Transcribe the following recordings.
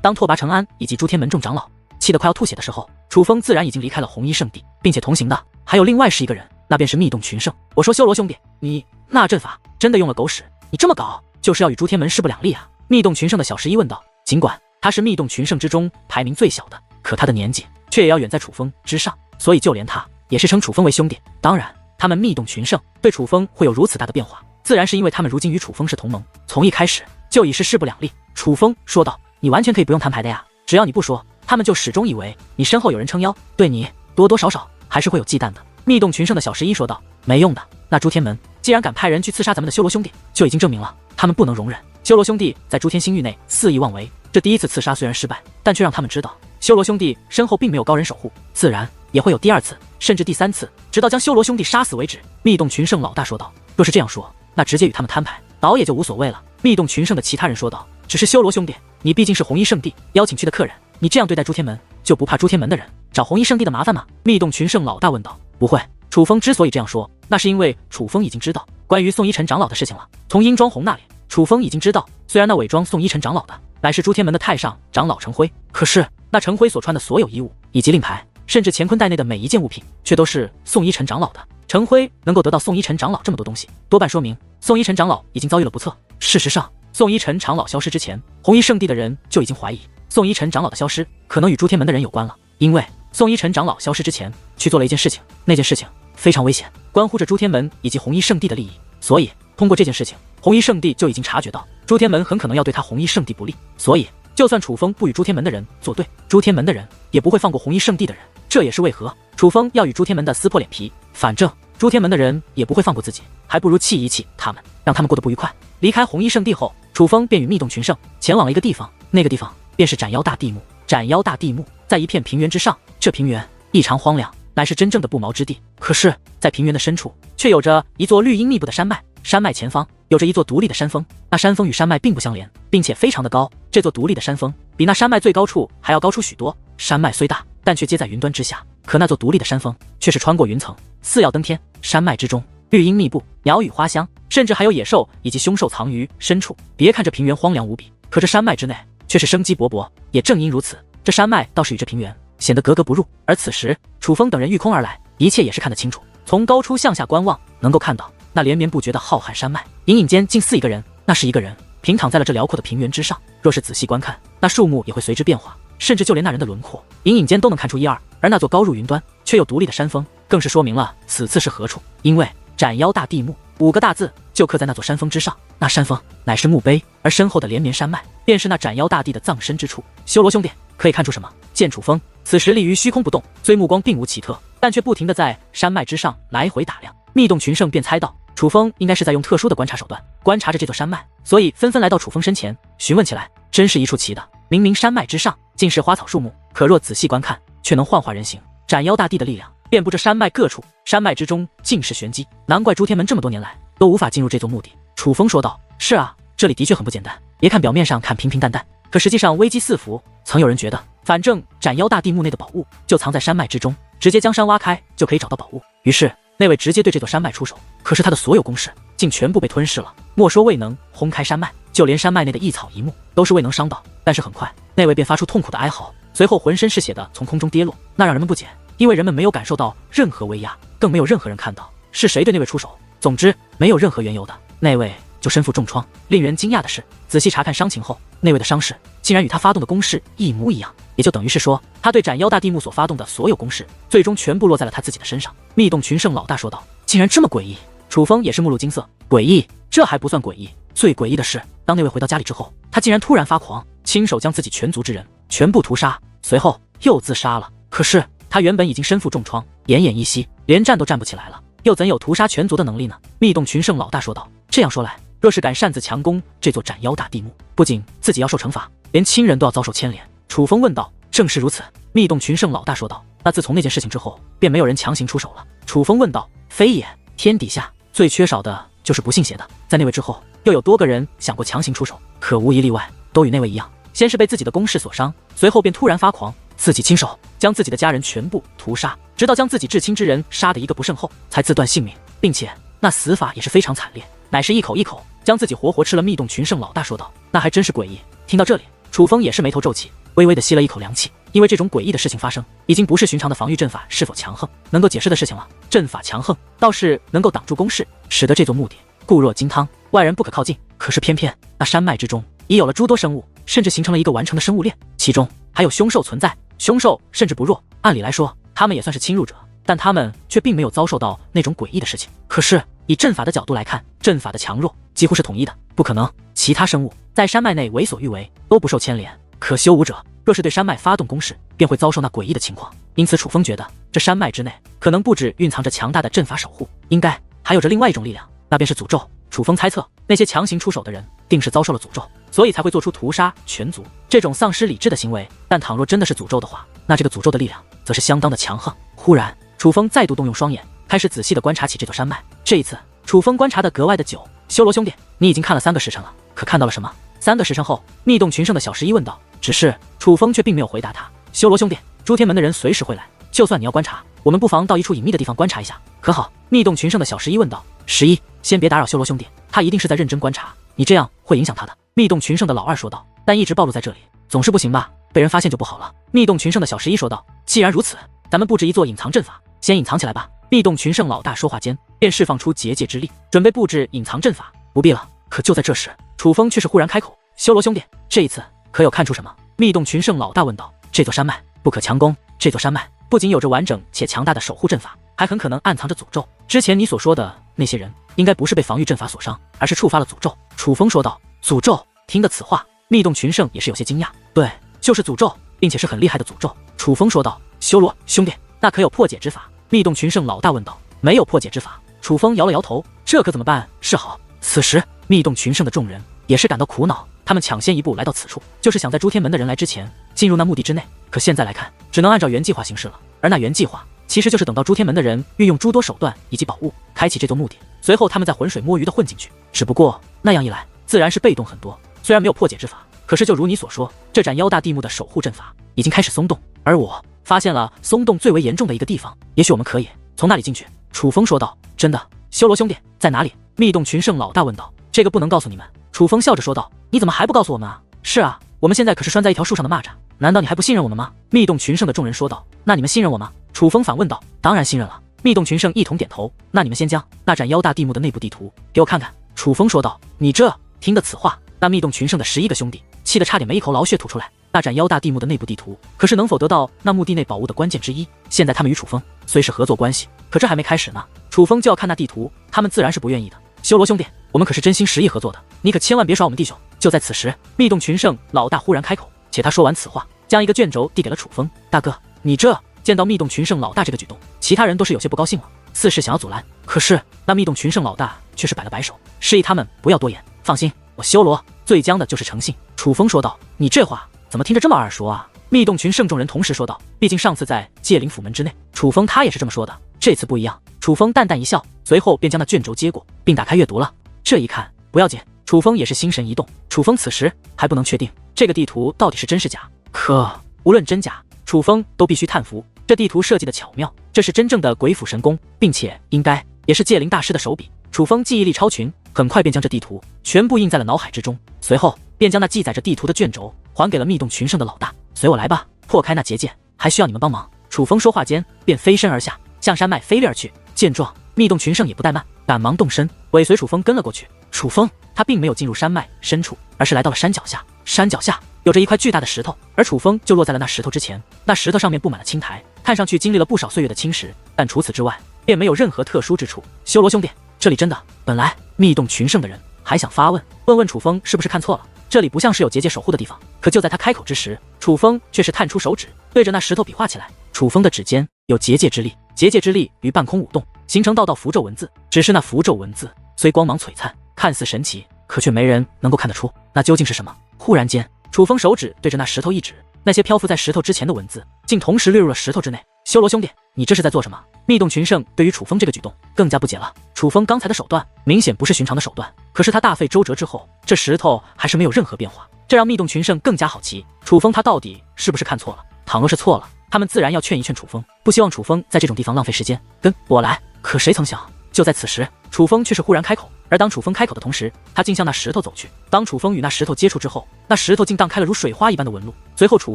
当拓跋承安以及朱天门众长老气得快要吐血的时候，楚风自然已经离开了红衣圣地，并且同行的还有另外11个人，那便是密洞群圣。我说修罗兄弟，你那阵法真的用了狗屎？你这么搞就是要与朱天门势不两立啊？密洞群圣的小11问道。尽管他是密洞群圣之中排名最小的，可他的年纪却也要远在楚风之上，所以就连他也是称楚风为兄弟。当然，他们密洞群圣对楚风会有如此大的变化，自然是因为他们如今与楚风是同盟，从一开始就已是势不两立。楚风说道，你完全可以不用摊牌的呀，只要你不说，他们就始终以为你身后有人撑腰，对你多多少少还是会有忌惮的。密洞群圣的小11说道，没用的，那朱天门既然敢派人去刺杀咱们的修罗兄弟，就已经证明了他们不能容忍修罗兄弟在诸天星域内肆意妄为。这第一次刺杀虽然失败，但却让他们知道修罗兄弟身后并没有高人守护，自然也会有第2次甚至第3次，直到将修罗兄弟杀死为止。密洞群圣老大说道，若是这样说，那直接与他们摊牌倒也就无所谓了。密洞群圣的其他人说道，只是修罗兄弟，你毕竟是红衣圣地邀请去的客人，你这样对待朱天门，就不怕朱天门的人找红衣圣地的麻烦吗？密洞群圣老大问道。不会，楚风之所以这样说，那是因为楚风已经知道关于宋一晨长老的事情了。从殷庄红那里，楚风已经知道，虽然那伪装宋一晨长老的乃是朱天门的太上长老程辉，可是那程辉所穿的所有衣物以及令牌，甚至乾坤袋内的每一件物品，却都是宋一晨长老的。程辉能够得到宋一晨长老这么多东西，多半说明宋一晨长老已经遭遇了不测。事实上，宋一晨长老消失之前，红衣圣地的人就已经怀疑宋一晨长老的消失可能与朱天门的人有关了，因为宋一晨长老消失之前去做了一件事情，那件事情非常危险，关乎着朱天门以及红衣圣地的利益，所以通过这件事情，红衣圣地就已经察觉到朱天门很可能要对他红衣圣地不利，所以就算楚风不与朱天门的人作对，朱天门的人也不会放过红衣圣地的人。这也是为何楚风要与朱天门的撕破脸皮，反正朱天门的人也不会放过自己，还不如气一气他们，让他们过得不愉快。离开红衣圣地后，楚风便与密洞群圣前往了一个地方，那个地方便是斩妖大地墓。斩妖大地墓在一片平原之上，这平原异常荒凉，乃是真正的不毛之地。可是，在平原的深处，却有着一座绿荫密布的山脉，山脉前方有着一座独立的山峰，那山峰与山脉并不相连，并且非常的高。这座独立的山峰比那山脉最高处还要高出许多。山脉虽大，但却接在云端之下，可那座独立的山峰却是穿过云层，似要登天。山脉之中绿荫密布，鸟语花香，甚至还有野兽以及凶兽藏于深处。别看这平原荒凉无比，可这山脉之内却是生机勃勃。也正因如此，这山脉倒是与这平原显得格格不入。而此时楚风等人御空而来，一切也是看得清楚。从高处向下观望，能够看到那连绵不绝的浩瀚山脉，隐隐间近似一个人。那是一个人平躺在了这辽阔的平原之上，若是仔细观看，那树木也会随之变化，甚至就连那人的轮廓隐隐间都能看出一二。而那座高入云端却又独立的山峰，更是说明了此次是何处。因为斩妖大地墓5个大字就刻在那座山峰之上，那山峰乃是墓碑，而身后的连绵山脉便是那斩妖大帝的葬身之处。修罗兄弟可以看出什么？见楚风此时立于虚空不动，虽目光并无奇特，但却不停地在山脉之上来回打量。密洞群圣便猜到楚风应该是在用特殊的观察手段观察着这座山脉，所以纷纷来到楚风身前询问起来。真是一处奇的，明明山脉之上尽是花草树木，可若仔细观看，却能幻化人形。斩妖大帝的力量遍布着山脉各处，山脉之中尽是玄机，难怪朱天门这么多年来都无法进入这座墓地。楚风说道，是啊，这里的确很不简单，别看表面上看平平淡淡，可实际上危机四伏。曾有人觉得反正斩妖大地墓内的宝物就藏在山脉之中，直接将山挖开就可以找到宝物，于是那位直接对这座山脉出手，可是他的所有攻势竟全部被吞噬了。莫说未能轰开山脉，就连山脉内的一草一木都是未能伤到。但是很快那位便发出痛苦的哀嚎，随后浑身是血的从空中跌落，那让人们不解，因为人们没有感受到任何威压，更没有任何人看到是谁对那位出手。总之没有任何缘由的，那位就身负重创。令人惊讶的是，仔细查看伤情后，那位的伤势竟然与他发动的攻势一模一样，也就等于是说，他对斩妖大地墓所发动的所有攻势最终全部落在了他自己的身上。密洞群圣老大说道，竟然这么诡异。楚风也是目露惊色，诡异？这还不算诡异，最诡异的是，当那位回到家里之后，他竟然突然发狂，亲手将自己全族之人全部屠杀，随后又自杀了。可是他原本已经身负重创，奄奄一息，连站都站不起来了，又怎有屠杀全族的能力呢？密洞群圣老大说道，这样说来，若是敢擅自强攻这座斩妖大地墓，不仅自己要受惩罚，连亲人都要遭受牵连。楚风问道，正是如此。密洞群圣老大说道，那自从那件事情之后，便没有人强行出手了。楚风问道，非也，天底下最缺少的就是不信邪的，在那位之后又有多个人想过强行出手，可无一例外都与那位一样，先是被自己的攻势所伤，随后便突然发狂，自己亲手将自己的家人全部屠杀，直到将自己至亲之人杀得一个不剩后，才自断性命，并且那死法也是非常惨烈，乃是一口一口将自己活活吃了。密洞群圣老大说道，那还真是诡异。听到这里，楚风也是眉头皱起，微微的吸了一口凉气，因为这种诡异的事情发生，已经不是寻常的防御阵法是否强横能够解释的事情了。阵法强横，倒是能够挡住攻势，使得这座墓地固若金汤，外人不可靠近。可是偏偏那山脉之中已有了诸多生物，甚至形成了一个完整的生物链，其中还有凶兽存在。凶兽甚至不弱，按理来说他们也算是侵入者，但他们却并没有遭受到那种诡异的事情。可是以阵法的角度来看，阵法的强弱几乎是统一的，不可能其他生物在山脉内为所欲为，都不受牵连。可修武者若是对山脉发动攻势，便会遭受那诡异的情况。因此楚风觉得这山脉之内可能不止蕴藏着强大的阵法守护，应该还有着另外一种力量，那便是诅咒。楚风猜测那些强行出手的人定是遭受了诅咒，所以才会做出屠杀全族这种丧失理智的行为。但倘若真的是诅咒的话，那这个诅咒的力量则是相当的强横。忽然楚风再度动用双眼，开始仔细地观察起这座山脉。这一次楚风观察得格外的久。修罗兄弟，你已经看了3个时辰了，可看到了什么？3个时辰后，密洞群圣的小11问道。只是楚风却并没有回答他。修罗兄弟，诸天门的人随时会来，就算你要观察，我们不妨到一处隐秘的地方观察一下，可好？密洞群圣的小11问道。11，先别打扰修罗兄弟，他一定是在认真观察，你这样会影响他的。密洞群圣的老2说道。但一直暴露在这里，总是不行吧？被人发现就不好了。密洞群圣的小11说道。既然如此，咱们布置一座隐藏阵法，先隐藏起来吧。密洞群圣老大说话间，便释放出结界之力，准备布置隐藏阵法。不必了。可就在这时，楚风却是忽然开口。修罗兄弟，这一次可有看出什么？密洞群圣老大问道。这座山脉不可强攻，这座山脉不仅有着完整且强大的守护阵法，还很可能暗藏着诅咒。之前你所说的那些人，应该不是被防御阵法所伤，而是触发了诅咒。楚风说道。诅咒？听得此话，密洞群圣也是有些惊讶。对，就是诅咒，并且是很厉害的诅咒。楚风说道。修罗兄弟，那可有破解之法？密洞群圣老大问道。没有破解之法。楚风摇了摇头。这可怎么办是好？此时密洞群圣的众人也是感到苦恼，他们抢先一步来到此处，就是想在诸天门的人来之前进入那墓地之内。可现在来看，只能按照原计划行事了。而那原计划其实就是等到诸天门的人运用诸多手段以及宝物开启这座墓地，随后他们再浑水摸鱼的混进去。只不过那样一来，自然是被动很多。虽然没有破解之法，可是就如你所说，这盏妖大地墓的守护阵法已经开始松动，而我发现了松动最为严重的一个地方，也许我们可以从那里进去。楚风说道。真的？修罗兄弟在哪里？密洞群圣老大问道。这个不能告诉你们。楚风笑着说道。你怎么还不告诉我们啊？是啊，我们现在可是拴在一条树上的蚂蚱，难道你还不信任我们吗？密洞群圣的众人说道。那你们信任我吗？楚风反问道。当然信任了。密洞群圣一同点头。那你们先将那盏妖大地墓的内部地图给我看看。楚风说道。你这……听得此话，那密洞群圣的11个兄弟气得差点没一口老血吐出来。那盏妖大地墓的内部地图可是能否得到那墓地内宝物的关键之一。现在他们与楚风虽是合作关系，可这还没开始呢，楚风就要看那地图，他们自然是不愿意的。修罗兄弟，我们可是真心实意合作的，你可千万别耍我们弟兄。就在此时，密洞群圣老大忽然开口，且他说完此话，将一个卷轴递给了楚风。大哥，你这……见到密洞群圣老大这个举动，其他人都是有些不高兴了，似是想要阻拦。可是那密洞群圣老大却是摆了摆手，示意他们不要多言。放心，我修罗最将的就是诚信。楚风说道。你这话怎么听着这么耳熟啊？密洞群圣众人同时说道。毕竟上次在界灵府门之内，楚风他也是这么说的，这次不一样。楚风淡淡一笑，随后便将那卷轴接过，并打开阅读了。这一看不要紧，楚风也是心神一动。楚风此时还不能确定这个地图到底是真是假，可无论真假，楚风都必须叹服这地图设计的巧妙，这是真正的鬼斧神工，并且应该也是界灵大师的手笔。楚风记忆力超群，很快便将这地图全部印在了脑海之中，随后便将那记载着地图的卷轴还给了密洞群圣的老大。随我来吧，破开那结界还需要你们帮忙。楚风说话间便飞身而下，向山脉飞掠而去。见状，密洞群圣也不怠慢，赶忙动身尾随楚风跟了过去。楚风他并没有进入山脉深处，而是来到了山脚下。山脚下有着一块巨大的石头，而楚风就落在了那石头之前。那石头上面布满了青苔，看上去经历了不少岁月的侵蚀，但除此之外便没有任何特殊之处。修罗兄弟，这里真的……本来密洞群圣的人还想发问，问楚风是不是看错了，这里不像是有结界守护的地方。可就在他开口之时，楚风却是探出手指，对着那石头比划起来。楚风的指尖有结界之力，结界之力于半空舞动，形成道道符咒文字。只是那符咒文字虽光芒璀璨，看似神奇，可却没人能够看得出那究竟是什么。忽然间，楚风手指对着那石头一指，那些漂浮在石头之前的文字竟同时掠入了石头之内。修罗兄弟，你这是在做什么？密洞群圣对于楚风这个举动更加不解了。楚风刚才的手段明显不是寻常的手段，可是他大费周折之后，这石头还是没有任何变化，这让密洞群圣更加好奇，楚风他到底是不是看错了？倘若是错了，他们自然要劝一劝楚风，不希望楚风在这种地方浪费时间，跟我来。可谁曾想，就在此时，楚风却是忽然开口，而当楚风开口的同时，他竟向那石头走去。当楚风与那石头接触之后，那石头竟荡开了如水花一般的纹路，随后楚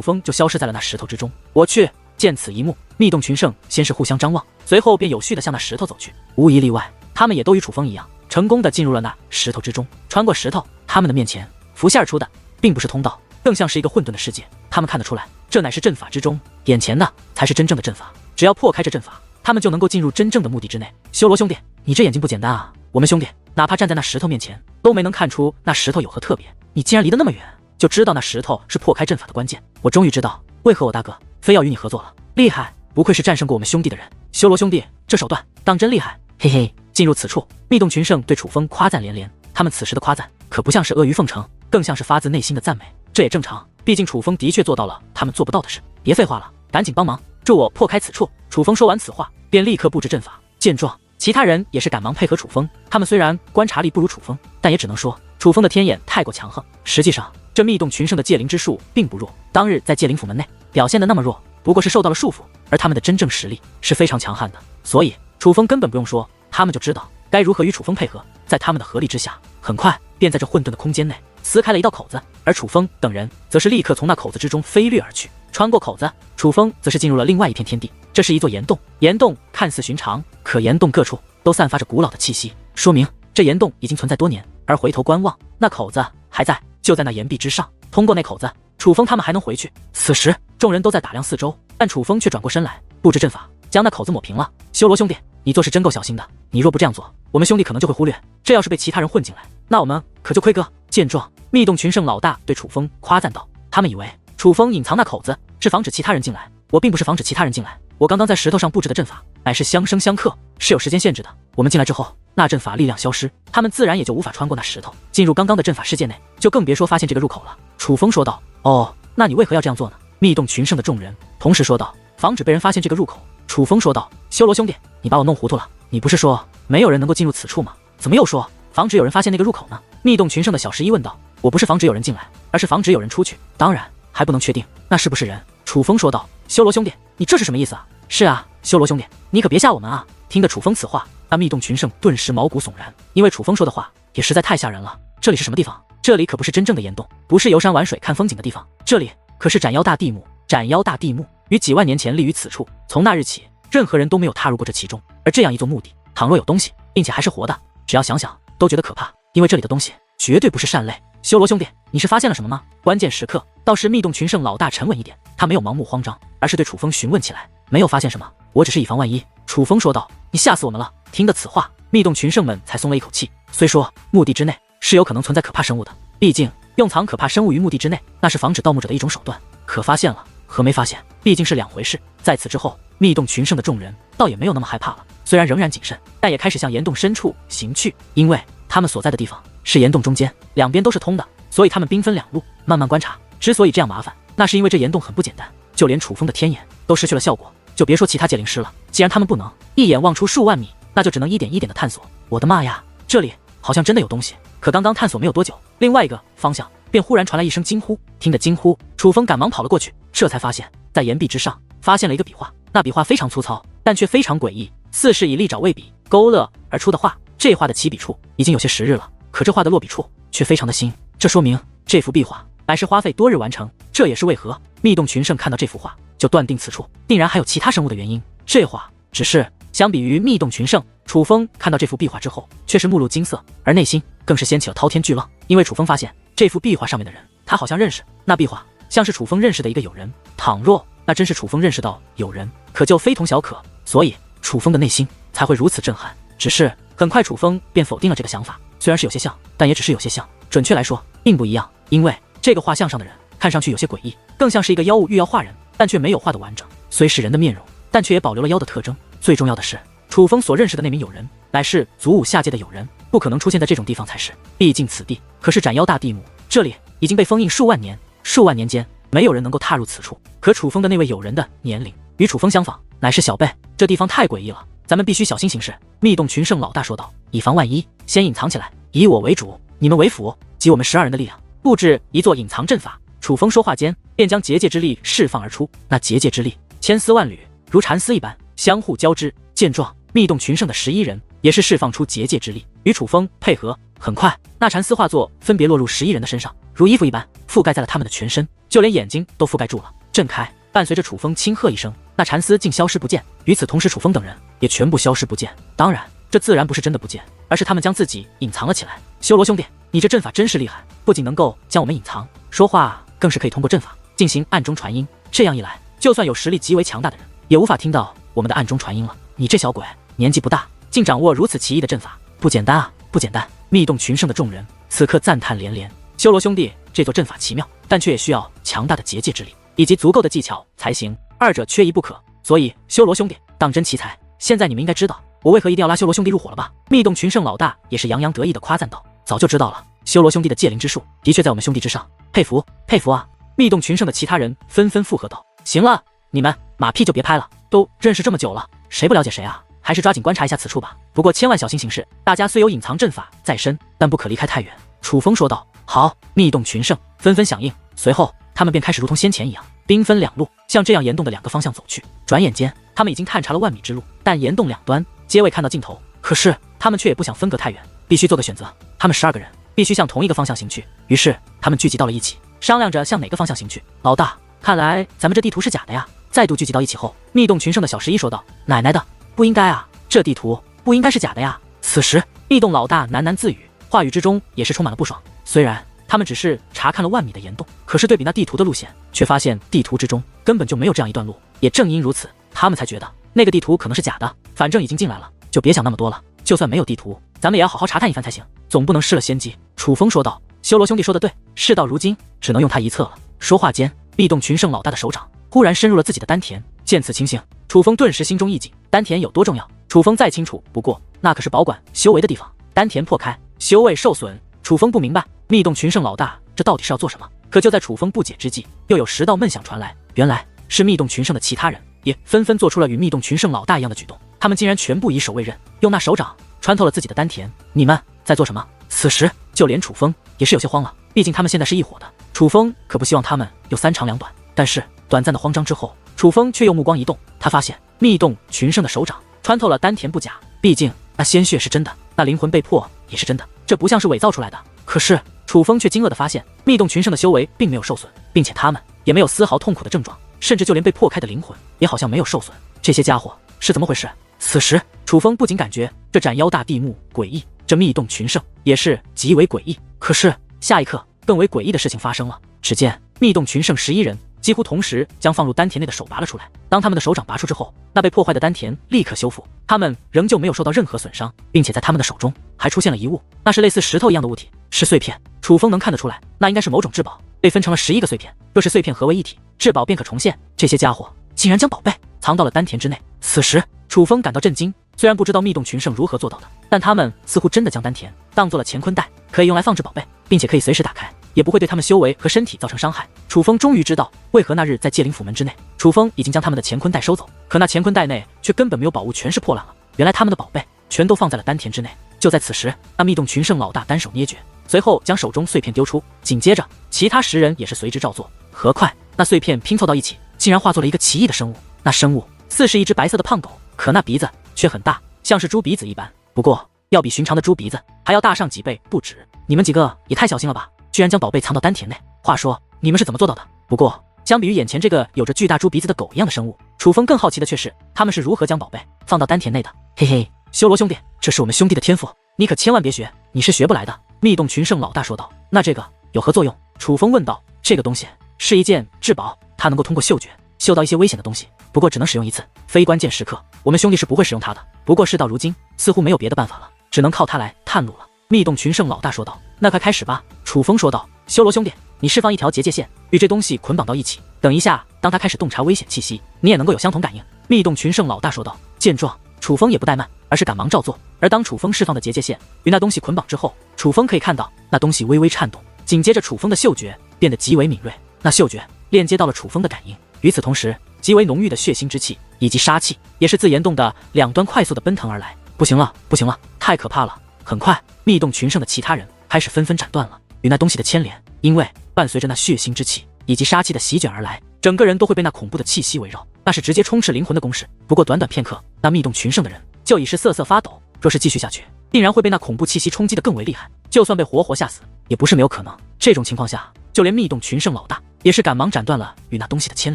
风就消失在了那石头之中。我去！见此一幕，密洞群圣先是互相张望，随后便有序地向那石头走去。无一例外，他们也都与楚风一样，成功地进入了那石头之中。穿过石头，他们的面前浮现而出的，并不是通道，更像是一个混沌的世界。他们看得出来，这乃是阵法之中，眼前的才是真正的阵法。只要破开这阵法，他们就能够进入真正的目的之内。修罗兄弟，你这眼睛不简单啊！我们兄弟哪怕站在那石头面前，都没能看出那石头有何特别，你竟然离得那么远，就知道那石头是破开阵法的关键。我终于知道为何我大哥非要与你合作了，厉害，不愧是战胜过我们兄弟的人。修罗兄弟，这手段当真厉害，嘿嘿。进入此处，密洞群圣对楚风夸赞连连，他们此时的夸赞可不像是阿谀奉承，更像是发自内心的赞美。这也正常，毕竟楚风的确做到了他们做不到的事。别废话了，赶紧帮忙，助我破开此处。楚风说完此话，便立刻布置阵法。见状，其他人也是赶忙配合楚风。他们虽然观察力不如楚风，但也只能说楚风的天眼太过强横。实际上，这密洞群圣的戒灵之术并不弱，当日在戒灵府门内表现的那么弱，不过是受到了束缚，而他们的真正实力是非常强悍的。所以楚风根本不用说，他们就知道该如何与楚风配合。在他们的合力之下，很快便在这混沌的空间内撕开了一道口子，而楚风等人则是立刻从那口子之中飞掠而去。穿过口子，楚风则是进入了另外一片天地。这是一座岩洞，岩洞看似寻常，可岩洞各处都散发着古老的气息，说明这岩洞已经存在多年。而回头观望，那口子还在，就在那岩壁之上。通过那口子，楚风他们还能回去。此时众人都在打量四周，但楚风却转过身来布置阵法，将那口子抹平了。修罗兄弟，你做事真够小心的，你若不这样做，我们兄弟可能就会忽略，这要是被其他人混进来，那我们可就亏哥。见状，密洞群圣老大对楚风夸赞道，他们以为楚风隐藏那口子是防止其他人进来，我并不是防止其他人进来，我刚刚在石头上布置的阵法乃是相生相克，是有时间限制的。我们进来之后，那阵法力量消失，他们自然也就无法穿过那石头进入刚刚的阵法世界内，就更别说发现这个入口了。楚风说道，哦，那你为何要这样做呢？密洞群圣的众人同时说道，防止被人发现这个入口。楚风说道，修罗兄弟，你把我弄糊涂了，你不是说没有人能够进入此处吗？怎么又说防止有人发现那个入口呢？密洞群圣的小十一问道，我不是防止有人进来，而是防止有人出去，当然还不能确定那是不是人。楚风说道，修罗兄弟，你这是什么意思啊？是啊，修罗兄弟，你可别吓我们啊！听得楚风此话，那密洞群圣顿时毛骨悚然，因为楚风说的话也实在太吓人了。这里是什么地方？这里可不是真正的岩洞，不是游山玩水看风景的地方，这里可是斩妖大地墓。斩妖大地墓于几万年前立于此处，从那日起，任何人都没有踏入过这其中。而这样一座墓地，倘若有东西，并且还是活的，只要想想都觉得可怕，因为这里的东西绝对不是善类。修罗兄弟，你是发现了什么吗？关键时刻，倒是密洞群圣老大沉稳一点，他没有盲目慌张，而是对楚风询问起来。没有发现什么，我只是以防万一。楚风说道，你吓死我们了。听得此话，密洞群圣们才松了一口气。虽说墓地之内是有可能存在可怕生物的，毕竟用藏可怕生物于墓地之内，那是防止盗墓者的一种手段，可发现了和没发现毕竟是两回事。在此之后，密洞群圣的众人倒也没有那么害怕了，虽然仍然谨慎，但也开始向岩洞深处行去。因为他们所在的地方是岩洞中间，两边都是通的，所以他们兵分两路，慢慢观察。之所以这样麻烦，那是因为这岩洞很不简单，就连楚风的天眼都失去了效果，就别说其他戒灵师了。既然他们不能一眼望出数万米，那就只能一点一点的探索。我的妈呀，这里好像真的有东西。可刚刚探索没有多久，另外一个方向便忽然传来一声惊呼。听得惊呼，楚风赶忙跑了过去，这才发现在岩壁之上发现了一个笔画，那笔画非常粗糙，但却非常诡异，似是以利爪为笔勾勒而出的画。这画的起笔处已经有些时日了，可这画的落笔处却非常的新，这说明这幅壁画乃是花费多日完成。这也是为何密洞群圣看到这幅画就断定此处定然还有其他生物的原因。这画只是相比于密洞群圣，楚风看到这幅壁画之后却是目露惊色，而内心更是掀起了滔天巨浪。因为楚风发现这幅壁画上面的人他好像认识，那壁画像是楚风认识的一个友人，倘若那真是楚风认识到友人，可就非同小可，所以楚风的内心才会如此震撼。只是很快楚风便否定了这个想法，虽然是有些像，但也只是有些像，准确来说并不一样。因为这个画像上的人看上去有些诡异，更像是一个妖物欲要画人，但却没有画的完整，虽是人的面容，但却也保留了妖的特征。最重要的是，楚风所认识的那名友人乃是祖武下界的友人，不可能出现在这种地方才是，毕竟此地可是斩妖大地墓，这里已经被封印数万年，数万年间没有人能够踏入此处。可楚风的那位友人的年龄与楚风相仿，乃是小辈，这地方太诡异了，咱们必须小心行事。密洞群圣老大说道，以防万一，先隐藏起来，以我为主，你们为辅，集我们12人的力量，布置一座隐藏阵法。楚风说话间便将结界之力释放而出，那结界之力千丝万缕，如蚕丝一般相互交织。见状，密洞群圣的11人也是释放出结界之力，与楚风配合。很快，那蚕丝化作分别落入11人的身上，如衣服一般覆盖在了他们的全身，就连眼睛都覆盖住了。震开，伴随着楚风轻喝一声，那蚕丝竟消失不见。与此同时，楚风等人也全部消失不见。当然，这自然不是真的不见，而是他们将自己隐藏了起来。修罗兄弟，你这阵法真是厉害，不仅能够将我们隐藏，说话更是可以通过阵法进行暗中传音。这样一来，就算有实力极为强大的人，也无法听到我们的暗中传音了。你这小鬼年纪不大，竟掌握如此奇异的阵法，不简单啊，不简单！密洞群圣的众人此刻赞叹连连。修罗兄弟这座阵法奇妙，但却也需要强大的结界之力以及足够的技巧才行，二者缺一不可。所以修罗兄弟当真奇才。现在你们应该知道我为何一定要拉修罗兄弟入伙了吧？密洞群圣老大也是洋洋得意地夸赞道：“早就知道了，修罗兄弟的戒灵之术的确在我们兄弟之上，佩服佩服啊！”密洞群圣的其他人纷纷附和道：“行了，你们马屁就别拍了，都认识这么久了，谁不了解谁啊？还是抓紧观察一下此处吧。不过千万小心行事，大家虽有隐藏阵法在身，但不可离开太远。”楚风说道。好，密洞群圣纷纷响应，随后他们便开始如同先前一样，兵分两路，向这样岩洞的2个方向走去。转眼间，他们已经探查了万米之路，但岩洞两端皆未看到尽头。可是他们却也不想分隔太远，必须做个选择。他们12个人必须向同一个方向行去。于是他们聚集到了一起，商量着向哪个方向行去。老大，看来咱们这地图是假的呀！再度聚集到一起后，密洞群圣的小11说道：“奶奶的，不应该啊，这地图不应该是假的呀！”此时，密洞老大喃喃自语，话语之中也是充满了不爽。虽然他们只是查看了万米的岩洞，可是对比那地图的路线，却发现地图之中根本就没有这样一段路。也正因如此，他们才觉得那个地图可能是假的。反正已经进来了，就别想那么多了。就算没有地图，咱们也要好好查探一番才行，总不能失了先机。楚风说道。修罗兄弟说的对，事到如今，只能用他一策了。说话间，密洞群圣老大的手掌忽然深入了自己的丹田。见此情形，楚风顿时心中一紧。丹田有多重要，楚风再清楚不过，那可是保管修为的地方。丹田破开，修为受损。楚风不明白密洞群圣老大这到底是要做什么。可就在楚风不解之际，又有10道闷响传来，原来是密洞群圣的其他人也纷纷做出了与密洞群圣老大一样的举动。他们竟然全部以手为刃，用那手掌穿透了自己的丹田。你们在做什么？此时就连楚风也是有些慌了，毕竟他们现在是一伙的，楚风可不希望他们有3长2短。但是短暂的慌张之后，楚风却又目光一动，他发现密洞群圣的手掌穿透了丹田不假，毕竟那鲜血是真的，那灵魂被迫也是真的，这不像是伪造出来的。可是楚风却惊愕地发现，密洞群圣的修为并没有受损，并且他们也没有丝毫痛苦的症状，甚至就连被破开的灵魂也好像没有受损。这些家伙是怎么回事？此时楚风不仅感觉这斩妖大地目诡异，这密洞群圣也是极为诡异。可是下一刻，更为诡异的事情发生了。只见密洞群圣11人几乎同时将放入丹田内的手拔了出来。当他们的手掌拔出之后，那被破坏的丹田立刻修复，他们仍旧没有受到任何损伤，并且在他们的手中还出现了一物，那是类似石头一样的物体，是碎片。楚风能看得出来，那应该是某种至宝，被分成了11个碎片，若是碎片合为一体，至宝便可重现。这些家伙竟然将宝贝藏到了丹田之内。此时楚风感到震惊，虽然不知道密洞群圣如何做到的，但他们似乎真的将丹田当做了乾坤袋，可以用来放置宝贝，并且可以随时打开，也不会对他们修为和身体造成伤害。楚风终于知道为何那日在戒灵府门之内，楚风已经将他们的乾坤袋收走，可那乾坤袋内却根本没有宝物，全是破烂了。原来他们的宝贝全都放在了丹田之内。就在此时，那密洞群圣老大单手捏诀，随后将手中碎片丢出，紧接着其他10人也是随之照做。很快，那碎片拼凑到一起，竟然化作了一个奇异的生物。那生物似是一只白色的胖狗，可那鼻子却很大，像是猪鼻子一般，不过要比寻常的猪鼻子还要大上几倍不止。你们几个也太小心了吧，居然将宝贝藏到丹田内。话说你们是怎么做到的？不过相比于眼前这个有着巨大猪鼻子的狗一样的生物，楚风更好奇的却是他们是如何将宝贝放到丹田内的。嘿嘿，修罗兄弟，这是我们兄弟的天赋，你可千万别学，你是学不来的。密洞群圣老大说道。那这个有何作用？楚风问道。这个东西是一件至宝，它能够通过嗅觉嗅到一些危险的东西，不过只能使用一次，非关键时刻我们兄弟是不会使用它的。不过事到如今，似乎没有别的办法了，只能靠它来探路了。密洞群圣老大说道。那快开始吧。楚风说道。修罗兄弟，你释放一条结界线，与这东西捆绑到一起，等一下当它开始洞察危险气息，你也能够有相同感应。密洞群圣老大说道。见状，楚风也不怠慢，而是赶忙照做。而当楚风释放的结界线与那东西捆绑之后，楚风可以看到那东西微微颤动，紧接着楚风的嗅觉变得极为敏锐，那嗅觉链接到了楚风的感应。与此同时，极为浓郁的血腥之气以及杀气也是自岩洞的两端快速的奔腾而来。不行了，不行了，太可怕了！很快，密洞群圣的其他人开始纷纷斩断了与那东西的牵连，因为伴随着那血腥之气以及杀气的席卷而来，整个人都会被那恐怖的气息围绕，那是直接充斥灵魂的攻势。不过短短片刻，那密洞群圣的人就已是瑟瑟发抖，若是继续下去，定然会被那恐怖气息冲击得更为厉害，就算被活活吓死，也不是没有可能。这种情况下，就连密洞群圣老大也是赶忙斩断了与那东西的牵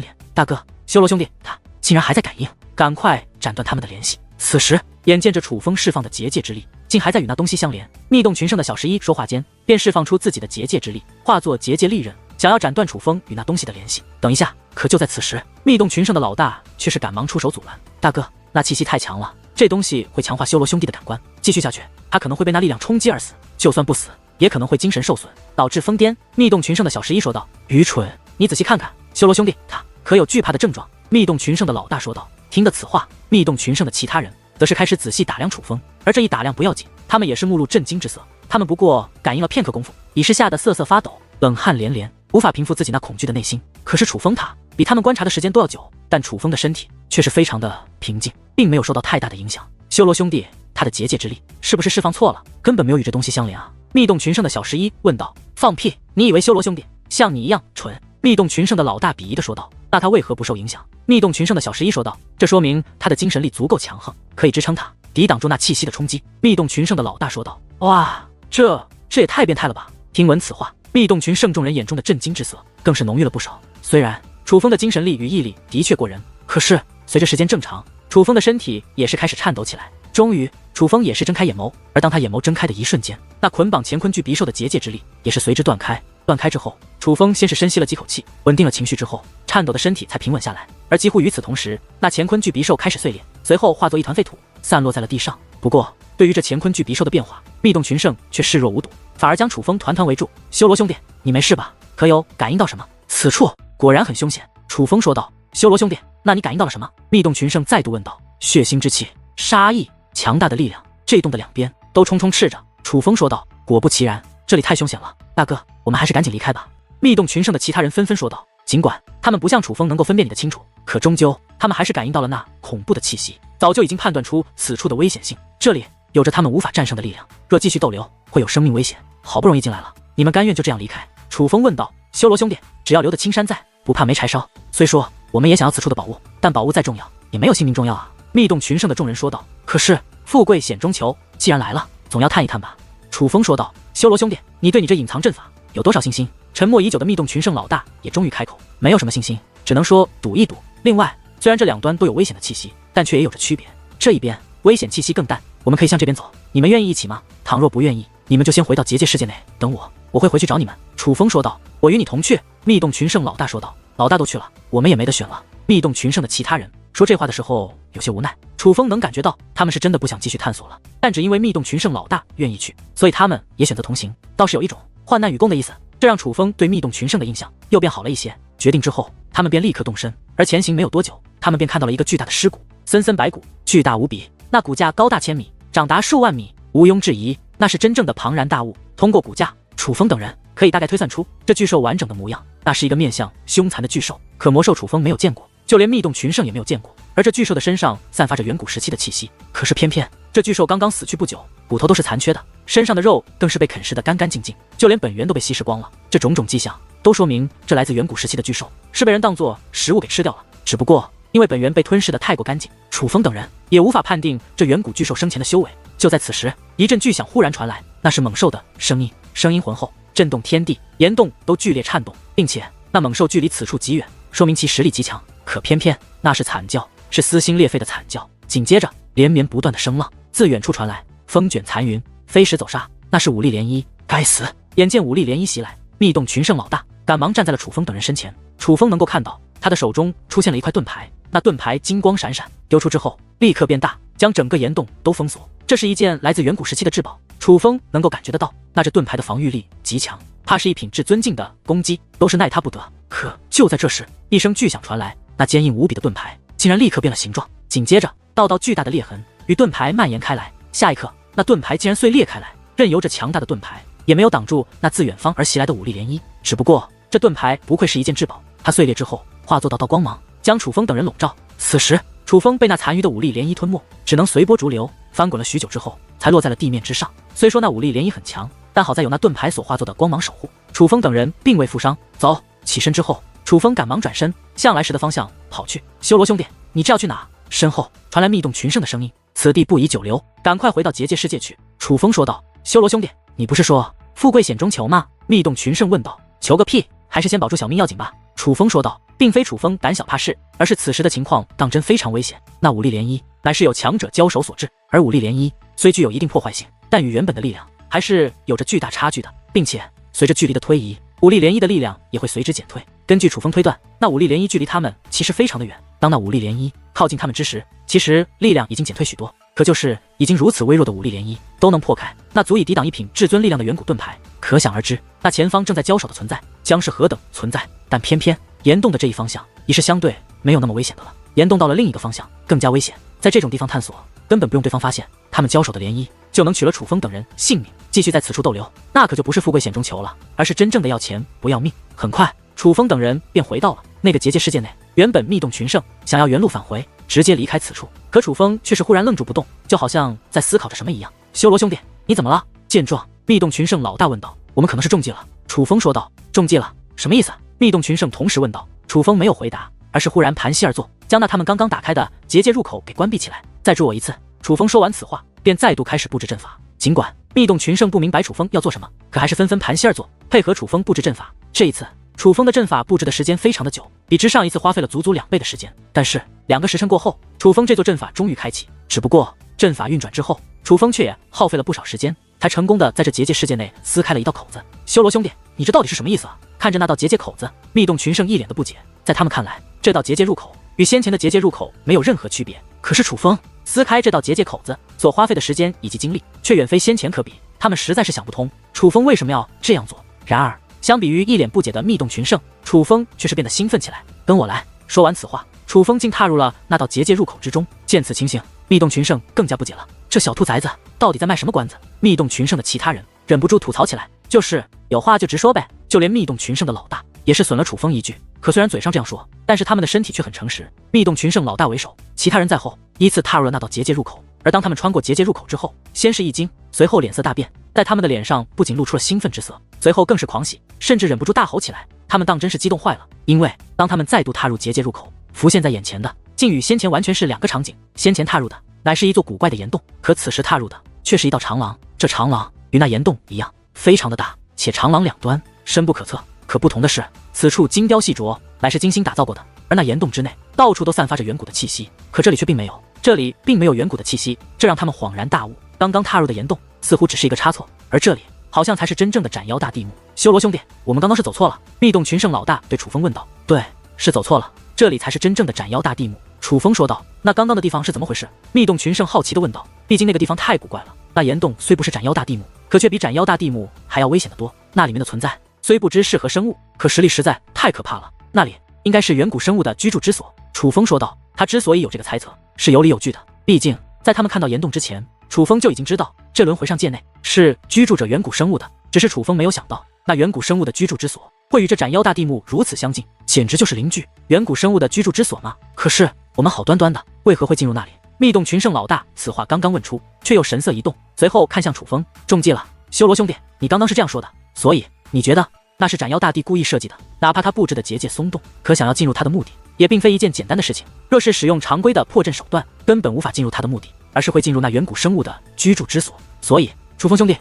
连。大哥，修罗兄弟，他竟然还在感应，赶快斩断他们的联系。此时，眼见着楚风释放的结界之力，竟还在与那东西相连。密洞群圣的小11说话间，便释放出自己的结界之力，化作结界利刃，想要斩断楚风与那东西的联系。等一下！可就在此时，密洞群圣的老大却是赶忙出手阻拦。大哥，那气息太强了，这东西会强化修罗兄弟的感官，继续下去，他可能会被那力量冲击而死。就算不死，也可能会精神受损，导致疯癫。密洞群圣的小11说道：“愚蠢！你仔细看看，修罗兄弟他可有惧怕的症状？”密洞群圣的老大说道。听得此话，密洞群圣的其他人则是开始仔细打量楚风，而这一打量不要紧，他们也是目露震惊之色。他们不过感应了片刻功夫，已是吓得瑟瑟发抖，冷汗连连，无法平复自己那恐惧的内心。可是楚风他比他们观察的时间都要久，但楚风的身体却是非常的平静，并没有受到太大的影响。修罗兄弟，他的结界之力是不是释放错了？根本没有与这东西相连啊！密洞群圣的小11问道。放屁！你以为修罗兄弟像你一样蠢？密洞群圣的老大鄙夷的说道。那他为何不受影响？密洞群圣的小11说道。这说明他的精神力足够强横，可以支撑他抵挡住那气息的冲击。密洞群圣的老大说道。哇，这也太变态了吧！听闻此话，密洞群圣众人眼中的震惊之色更是浓郁了不少。虽然楚风的精神力与毅力的确过人，可是随着时间正常，楚风的身体也是开始颤抖起来。终于，楚风也是睁开眼眸，而当他眼眸睁开的一瞬间，那捆绑乾坤巨鼻兽的结界之力也是随之断开。断开之后，楚风先是深吸了几口气，稳定了情绪之后，颤抖的身体才平稳下来。而几乎与此同时，那乾坤巨鼻兽开始碎裂，随后化作一团废土，散落在了地上。不过，对于这乾坤巨鼻兽的变化，密洞群圣却视若无睹，反而将楚风团团围住。修罗兄弟，你没事吧？可有感应到什么？此处果然很凶险。楚风说道。修罗兄弟，那你感应到了什么？密洞群圣再度问道。血腥之气，杀意，强大的力量，这洞的两边都冲斥着。楚风说道。果不其然，这里太凶险了，大哥，我们还是赶紧离开吧。密洞群圣的其他人纷纷说道。尽管他们不像楚风能够分辨你的清楚，可终究他们还是感应到了那恐怖的气息，早就已经判断出此处的危险性，这里有着他们无法战胜的力量，若继续逗留，会有生命危险。好不容易进来了，你们甘愿就这样离开？楚风问道。修罗兄弟，只要留得青山在，不怕没柴烧。虽说我们也想要此处的宝物，但宝物再重要，也没有性命重要啊。密洞群圣的众人说道。可是富贵险中求，既然来了，总要探一探吧。楚风说道。修罗兄弟，你对你这隐藏阵法有多少信心？沉默已久的密洞群圣老大也终于开口。没有什么信心，只能说赌一赌。另外，虽然这两端都有危险的气息，但却也有着区别。这一边危险气息更淡，我们可以向这边走，你们愿意一起吗？倘若不愿意，你们就先回到结界世界内等我会回去找你们。楚风说道。我与你同去。密洞群圣老大说道。老大都去了，我们也没得选了。密洞群圣的其他人说这话的时候有些无奈。楚风能感觉到他们是真的不想继续探索了，但只因为密洞群圣老大愿意去，所以他们也选择同行，倒是有一种患难与共的意思。这让楚风对密洞群圣的印象又变好了一些。决定之后，他们便立刻动身，而前行没有多久，他们便看到了一个巨大的尸骨，森森白骨，巨大无比，那骨架高大千米，长达数万米，毋庸置疑，那是真正的庞然大物。通过骨架，楚风等人可以大概推算出这巨兽完整的模样，那是一个面相凶残的巨兽。可魔兽楚风没有见过，就连密洞群圣也没有见过，而这巨兽的身上散发着远古时期的气息。可是偏偏这巨兽刚刚死去不久，骨头都是残缺的，身上的肉更是被啃食得干干净净，就连本源都被稀释光了。这种种迹象都说明这来自远古时期的巨兽是被人当作食物给吃掉了。只不过因为本源被吞噬得太过干净，楚风等人也无法判定这远古巨兽生前的修为。就在此时，一阵巨响忽然传来，那是猛兽的声音，声音浑厚，震动天地，岩洞都剧烈颤动，并且那猛兽距离此处极远，说明其实力极强。可偏偏那是惨叫，是撕心裂肺的惨叫。紧接着连绵不断的声浪自远处传来，风卷残云，飞石走沙，那是武力涟漪。该死！眼见武力涟漪袭来，密洞群圣老大赶忙站在了楚风等人身前。楚风能够看到他的手中出现了一块盾牌，那盾牌金光闪闪，丢出之后立刻变大，将整个岩洞都封锁。这是一件来自远古时期的至宝，楚风能够感觉得到，那这盾牌的防御力极强，怕是一品至尊境的攻击都是奈他不得。可就在这时，一声巨响传来，那坚硬无比的盾牌竟然立刻变了形状，紧接着道道巨大的裂痕与盾牌蔓延开来。下一刻，那盾牌竟然碎裂开来，任由着强大的盾牌也没有挡住那自远方而袭来的武力涟漪。只不过这盾牌不愧是一件至宝，它碎裂之后化作道道光芒，将楚风等人笼罩。此时楚风被那残余的武力涟漪吞没，只能随波逐流，翻滚了许久之后才落在了地面之上。虽说那武力涟漪很强，但好在有那盾牌所化作的光芒守护，楚风等人并未负伤。走！起身之后，楚风赶忙转身向来时的方向跑去。修罗兄弟，你这要去哪？身后传来密洞群圣的声音。此地不宜久留，赶快回到结界世界去。楚风说道。修罗兄弟，你不是说富贵险中求吗？密洞群圣问道。求个屁，还是先保住小命要紧吧。楚风说道。并非楚风胆小怕事，而是此时的情况当真非常危险。那武力涟漪乃是有强者交手所致，而武力涟漪虽具有一定破坏性，但与原本的力量还是有着巨大差距的，并且随着距离的推移，武力涟漪的力量也会随之减退。根据楚风推断，那武力涟漪距离他们其实非常的远。当那武力涟漪靠近他们之时，其实力量已经减退许多。可就是已经如此微弱的武力涟漪都能破开，那足以抵挡一品至尊力量的远古盾牌，可想而知，那前方正在交手的存在将是何等存在。但偏偏岩洞的这一方向已是相对没有那么危险的了，岩洞到了另一个方向更加危险。在这种地方探索，根本不用对方发现，他们交手的涟漪就能取了楚风等人性命。继续在此处逗留，那可就不是富贵险中求了，而是真正的要钱不要命。很快，楚风等人便回到了那个结界世界内。原本密洞群圣想要原路返回，直接离开此处，可楚风却是忽然愣住不动，就好像在思考着什么一样。修罗兄弟，你怎么了？见状，密洞群圣老大问道。我们可能是中计了。楚风说道。中计了？什么意思？密洞群圣同时问道。楚风没有回答，而是忽然盘膝而坐，将那他们刚刚打开的结界入口给关闭起来。再助我一次。楚风说完此话，便再度开始布置阵法。尽管密洞群圣不明白楚风要做什么，可还是纷纷盘膝而坐，配合楚风布置阵法。这一次，楚风的阵法布置的时间非常的久，比之上一次花费了足足2倍的时间。但是2个时辰过后，楚风这座阵法终于开启。只不过阵法运转之后，楚风却也耗费了不少时间，才成功的在这结界世界内撕开了一道口子。修罗兄弟，你这到底是什么意思啊？看着那道结界口子，密洞群圣一脸的不解。在他们看来，这道结界入口与先前的结界入口没有任何区别，可是楚风撕开这道结界口子所花费的时间以及精力却远非先前可比，他们实在是想不通楚风为什么要这样做。然而相比于一脸不解的密洞群圣，楚风却是变得兴奋起来。跟我来。说完此话，楚风竟踏入了那道结界入口之中。见此情形，密洞群圣更加不解了，这小兔崽子到底在卖什么关子？密洞群圣的其他人忍不住吐槽起来，就是有话就直说呗。就连密洞群圣的老大也是损了楚风一句，可虽然嘴上这样说，但是他们的身体却很诚实。密洞群圣老大为首，其他人在后，依次踏入了那道结界入口。而当他们穿过结界入口之后，先是一惊，随后脸色大变，在他们的脸上不仅露出了兴奋之色，随后更是狂喜，甚至忍不住大吼起来。他们当真是激动坏了，因为当他们再度踏入结界入口，浮现在眼前的竟与先前完全是2个场景。先前踏入的乃是一座古怪的岩洞，可此时踏入的却是一道长廊。这长廊与那岩洞一样，非常的大，且长廊两端深不可测。可不同的是，此处精雕细琢，乃是精心打造过的，而那岩洞之内到处都散发着远古的气息，可这里却并没有，这里并没有远古的气息，这让他们恍然大悟，刚刚踏入的岩洞似乎只是一个差错，而这里好像才是真正的斩妖大地幕。修罗兄弟，我们刚刚是走错了。密洞群圣老大对楚风问道。对，是走错了，这里才是真正的斩妖大地幕。楚风说道。那刚刚的地方是怎么回事？密洞群圣好奇地问道。毕竟那个地方太古怪了，那岩洞虽不是斩妖大地幕，可却比斩妖大地幕还要危险得多。那里面的存在虽不知是何生物，可实力实在太可怕了。那里应该是远古生物的居住之所。楚风说道。他之所以有这个猜测，是有理有据的。毕竟在他们看到岩洞之前，楚风就已经知道这轮回上界内是居住着远古生物的。只是楚风没有想到，那远古生物的居住之所会与这斩妖大地幕如此相近，简直就是邻居。远古生物的居住之所吗？可是我们好端端的为何会进入那里？密洞群圣老大此话刚刚问出，却又神色一动，随后看向楚风。中计了，修罗兄弟，你刚刚是这样说的，所以你觉得那是斩妖大帝故意设计的？哪怕他布置的结界松动，可想要进入他的目的也并非一件简单的事情。若是使用常规的破阵手段，根本无法进入他的目的，而是会进入那远古生物的居住之所。所以楚风兄弟，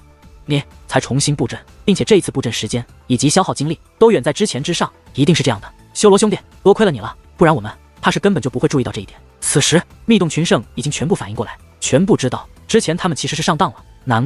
你才重新布阵，并且这一次布阵时间以及消耗精力都远在之前之上，一定是这样的。修罗兄弟，多亏了你了，不然我们怕是根本就不会注意到这一点。此时密洞群圣已经全部反应过来，全部知道之前他们其实是上当了。难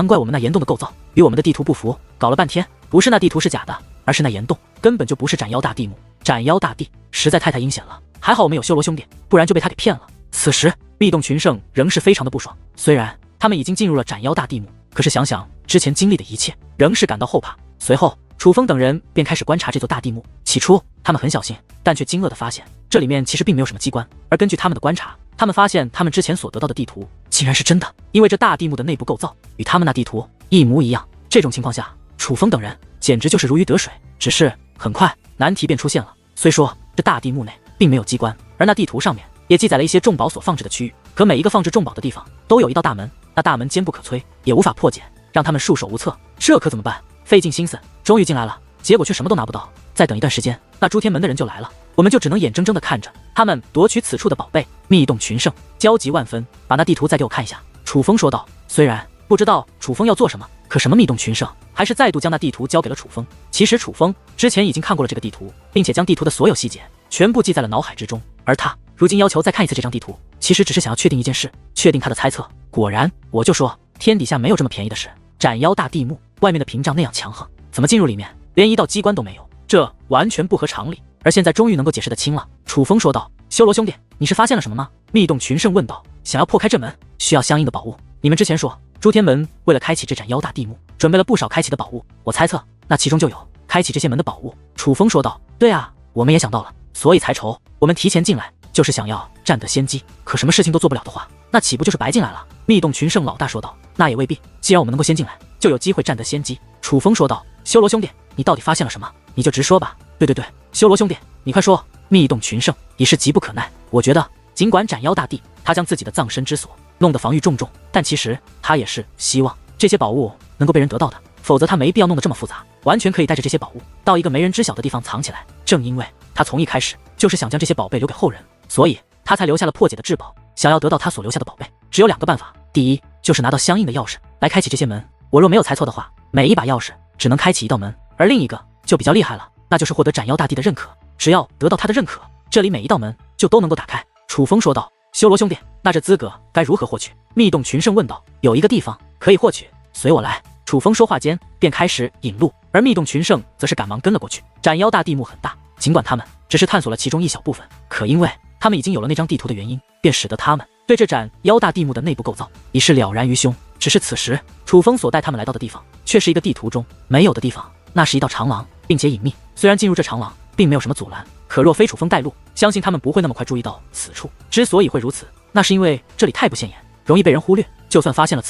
怪我们那岩洞的构造与我们的地图不符，搞了半天不是那地图是假的，而是那岩洞根本就不是斩妖大地幕。斩妖大帝实在太阴险了，还好我们有修罗兄弟，不然就被他给骗了。此时密洞群圣仍是非常的不爽，虽然他们已经进入了斩妖大地幕，可是想想之前经历的一切，仍是感到后怕。随后楚风等人便开始观察这座大地幕。起初他们很小心，但却惊愕地发现这里面其实并没有什么机关。而根据他们的观察，他们发现他们之前所得到的地图竟然是真的，因为这大地幕的内部构造与他们那地图一模一样。这种情况下，楚风等人简直就是如鱼得水。只是很快难题便出现了，虽说这大地幕内并没有机关，而那地图上面也记载了一些重宝所放置的区域，可每一个放置重宝的地方都有一道大门，那大门坚不可摧，也无法破解，让他们束手无策。这可怎么办？费尽心思终于进来了，结果却什么都拿不到。再等一段时间，那诸天门的人就来了，我们就只能眼睁睁地看着他们夺取此处的宝贝。密洞群圣焦急万分，把那地图再给我看一下。楚风说道。虽然不知道楚风要做什么，可什么密洞群圣还是再度将那地图交给了楚风。其实楚风之前已经看过了这个地图，并且将地图的所有细节全部记在了脑海之中，而他如今要求再看一次这张地图，其实只是想要确定一件事，确定他的猜测。果然，我就说天底下没有这么便宜的事。斩妖大地墓外面的屏障那样强横，怎么进入里面连一道机关都没有？这完全不合常理。而现在终于能够解释得清了。楚风说道。修罗兄弟，你是发现了什么吗？密洞群圣问道。想要破开这门，需要相应的宝物。你们之前说诸天门为了开启这斩妖大地墓，准备了不少开启的宝物，我猜测那其中就有开启这些门的宝物。楚风说道。对啊，我们也想到了，所以才愁我们提前进来，就是想要占得先机。可什么事情都做不了的话，那岂不就是白进来了？密洞群圣老大说道。那也未必，既然我们能够先进来，就有机会占得先机。楚风说道。修罗兄弟，你到底发现了什么？你就直说吧。对，修罗兄弟，你快说。密洞群圣已是急不可耐。我觉得尽管斩妖大帝他将自己的葬身之所弄得防御重重，但其实他也是希望这些宝物能够被人得到的，否则他没必要弄得这么复杂，完全可以带着这些宝物到一个没人知晓的地方藏起来。正因为他从一开始就是想将这些宝贝留给后人，所以他才留下了破解的至宝。想要得到他所留下的宝贝，只有2个办法。第一，就是拿到相应的钥匙来开启这些门。我若没有猜错的话，每一把钥匙只能开启1道门，而另一个就比较厉害了，那就是获得斩妖大帝的认可。只要得到他的认可，这里每一道门就都能够打开。楚风说道。修罗兄弟，那这资格该如何获取？密洞群圣问道。有一个地方可以获取，随我来。楚风说话间便开始引路，而密洞群圣则是赶忙跟了过去。斩妖大地墓很大，尽管他们只是探索了其中一小部分，可因为他们已经有了那张地图的原因，便使得他们对这斩妖大地墓的内部构造已是了然于胸。只是此时楚风所带他们来到的地方却是一个地图中没有的地方，那是一道长廊，并且隐秘。虽然进入这长廊并没有什么阻拦，可若非楚风带路，相信他们不会那么快注意到此处。之所以会如此，那是因为这里太不显眼，容易被人忽略。就算发现了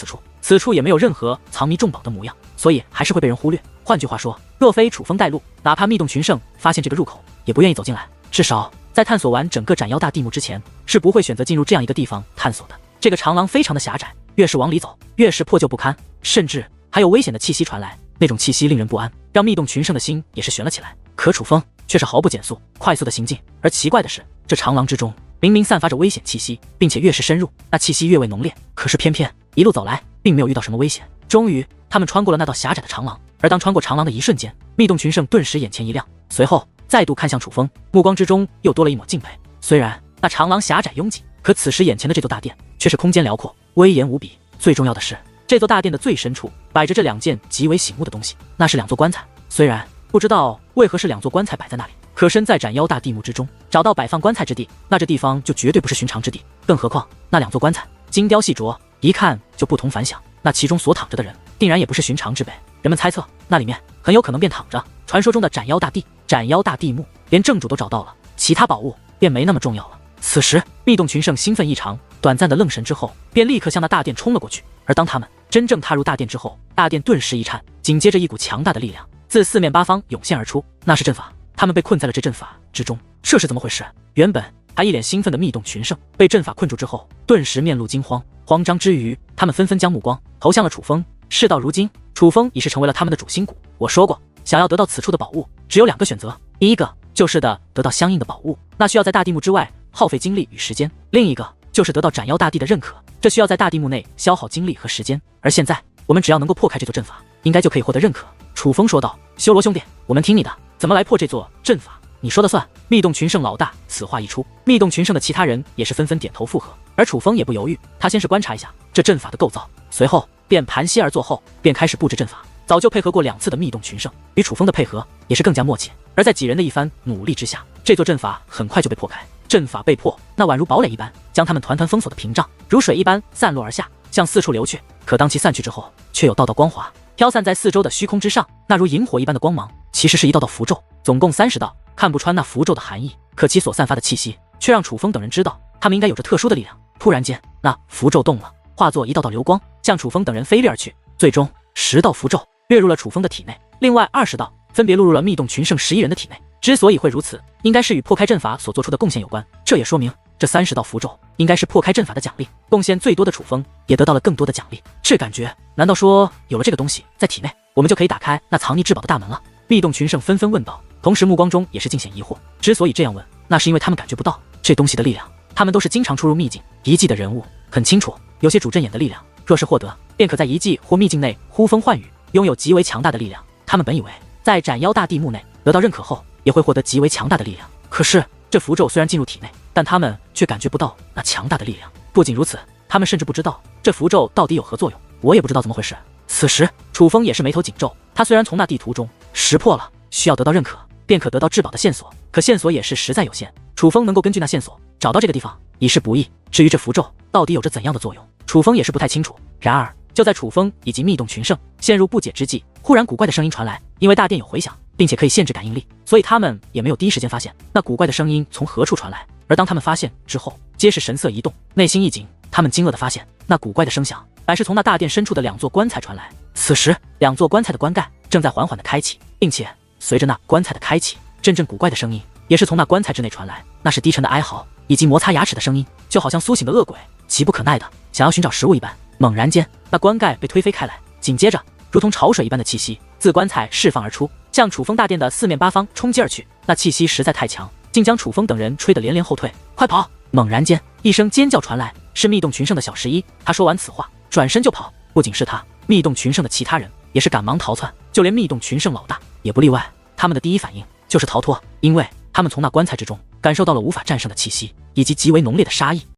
此处也没有任何藏迷重宝的模样，所以还是会被人忽略。换句话说，若非楚风带路，哪怕密洞群圣发现这个入口，也不愿意走进来。至少在探索完整个斩妖大地墓之前，是不会选择进入这样一个地方探索的。这个长廊非常的狭窄，越是往里走，越是破旧不堪，甚至还有危险的气息传来。那种气息令人不安，让密洞群圣的心也是悬了起来。可楚风却是毫不减速，快速的行进。而奇怪的是，这长廊之中明明散发着危险气息，并且越是深入，那气息越为浓烈。可是偏偏一路走来，并没有遇到什么危险。终于，他们穿过了那道狭窄的长廊。而当穿过长廊的一瞬间，密洞群圣顿时眼前一亮，随后再度看向楚风，目光之中又多了一抹敬佩。虽然那长廊狭窄拥挤，可此时眼前的这座大殿却是空间辽阔，威严无比。最重要的是，这座大殿的最深处摆着这2件极为醒目的东西，那是2座棺材。虽然不知道为何是2座棺材摆在那里，可身在斩妖大地墓之中，找到摆放棺材之地，那这地方就绝对不是寻常之地。更何况那2座棺材精雕细琢，一看就不同凡响。那其中所躺着的人，定然也不是寻常之辈。人们猜测，那里面很有可能便躺着传说中的斩妖大帝。斩妖大地墓连正主都找到了，其他宝物便没那么重要了。此时，密洞群圣兴奋异常，短暂的愣神之后，便立刻向那大殿冲了过去。而当他们真正踏入大殿之后，大殿顿时一颤，紧接着一股强大的力量自4面8方涌现而出，那是阵法。他们被困在了这阵法之中，这是怎么回事？原本还一脸兴奋的密洞群圣被阵法困住之后，顿时面露惊慌。慌张之余，他们纷纷将目光投向了楚风。事到如今，楚风已是成为了他们的主心骨。我说过，想要得到此处的宝物，只有2个选择。第一个就是得到相应的宝物，那需要在大地墓之外耗费精力与时间；另一个就是得到斩妖大帝的认可，这需要在大地墓内消耗精力和时间。而现在，我们只要能够破开这座阵法，应该就可以获得认可。楚风说道。修罗兄弟，我们听你的，怎么来破这座阵法？你说了算。密洞群圣老大此话一出，密洞群圣的其他人也是纷纷点头附和。而楚风也不犹豫，他先是观察一下这阵法的构造，随后便盘膝而坐后，便开始布置阵法。早就配合过2次的密洞群圣，与楚风的配合也是更加默契。而在几人的一番努力之下，这座阵法很快就被破开。阵法被破，那宛如堡垒一般，将他们团团封锁的屏障，如水一般散落而下，向4处流去。可当其散去之后，却有道道光华飘散在4周的虚空之上，那如萤火一般的光芒，其实是一道道符咒，总共30道。看不穿那符咒的含义，可其所散发的气息，却让楚风等人知道，他们应该有着特殊的力量。突然间，那符咒动了，化作一道道流光，向楚风等人飞掠而去。最终，10道符咒跃入了楚风的体内，另外20道分别落入了密洞群圣11人的体内。之所以会如此，应该是与破开阵法所做出的贡献有关。这也说明这30道符咒应该是破开阵法的奖励，贡献最多的楚风也得到了更多的奖励。这感觉，难道说有了这个东西在体内，我们就可以打开那藏匿至宝的大门了？密洞群圣纷纷问道，同时目光中也是尽显疑惑。之所以这样问，那是因为他们感觉不到这东西的力量。他们都是经常出入秘境遗迹的人物，很清楚有些主阵眼的力量，若是获得，便可在遗迹或秘境内呼风唤雨，拥有极为强大的力量。他们本以为在斩妖大地墓内得到认可后，也会获得极为强大的力量。可是这符咒虽然进入体内，但他们却感觉不到那强大的力量。不仅如此，他们甚至不知道这符咒到底有何作用。我也不知道怎么回事。此时楚风也是眉头紧皱，他虽然从那地图中识破了需要得到认可便可得到至宝的线索，可线索也是实在有限。楚风能够根据那线索找到这个地方已是不易，至于这符咒到底有着怎样的作用，楚风也是不太清楚。然而就在楚风以及密洞群圣陷入不解之际，忽然古怪的声音传来。因为大殿有回响，并且可以限制感应力，所以他们也没有第一时间发现那古怪的声音从何处传来。而当他们发现之后，皆是神色一动，内心一紧。他们惊愕地发现，那古怪的声响乃是从那大殿深处的2座棺材传来。此时2座棺材的棺盖正在缓缓地开启，并且随着那棺材的开启，阵阵古怪的声音也是从那棺材之内传来，那是低沉的哀嚎以及摩擦牙齿的声音，就好像苏醒的恶鬼急不可耐的想要寻找食物一般。猛然间，那棺盖被推飞开来，紧接着如同潮水一般的气息自棺材释放而出，向楚风大殿的4面8方冲击而去。那气息实在太强，竟将楚风等人吹得连连后退。快跑！猛然间一声尖叫传来，是密洞群圣的小11。他说完此话转身就跑。不仅是他，密洞群圣的其他人也是赶忙逃窜，就连密洞群圣老大也不例外。他们的第一反应就是逃脱，因为他们从那棺材之中感受到了无法战胜的气息以及极为浓烈的杀意。